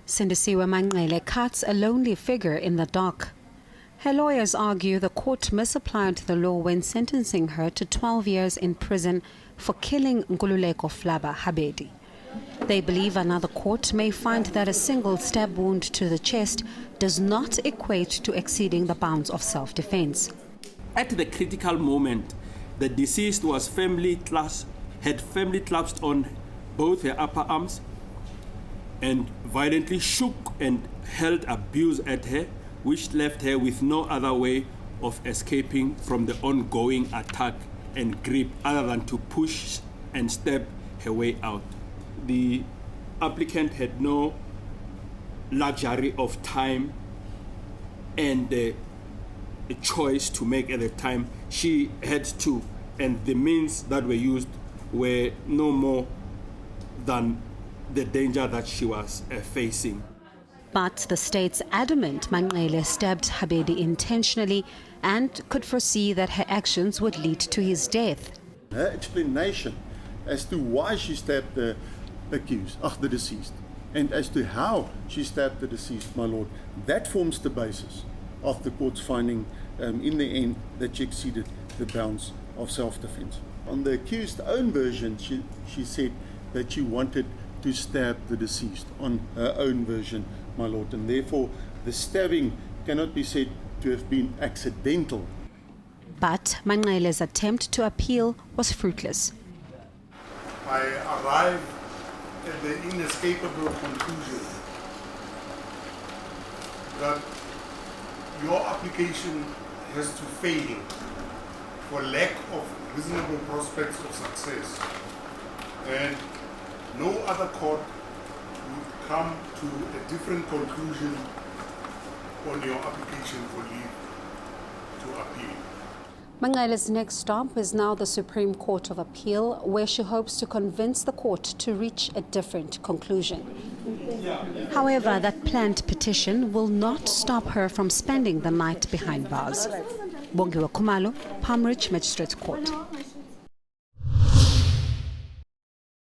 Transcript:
Sindisiwe Manqele cuts a lonely figure in the dock. Her lawyers argue the court misapplied the law when sentencing her to 12 years in prison for killing Nkululeko Flabba Habedi. They believe another court may find that a single stab wound to the chest does not equate to exceeding the bounds of self-defense. At the critical moment, the deceased was had firmly clasped on both her upper arms and violently shook and hurled abuse at her, which left her with no other way of escaping from the ongoing attack and grip other than to push and stab her way out. The applicant had no luxury of time and a choice to make at the time. She had to, and the means that were used were no more than the danger that she was facing. But the state's adamant Manqele stabbed Habedi intentionally and could foresee that her actions would lead to his death. Her explanation as to why she stabbed the the deceased, and as to how she stabbed the deceased, my lord, that forms the basis of the court's finding in the end that she exceeded the bounds of self-defense. On the accused's own version, she said that she wanted to stab the deceased on her own version, my lord, and therefore the stabbing cannot be said to have been accidental. But Manqele's attempt to appeal was fruitless. I arrived at the inescapable conclusion that your application has to fail for lack of reasonable prospects of success, and no other court would come to a different conclusion on your application for leave to appeal. Manqele's next stop is now the Supreme Court of Appeal, where she hopes to convince the court to reach a different conclusion. However, that planned petition will not stop her from spending the night behind bars. BONGIWE KHUMALO, Palm Ridge Magistrates Court.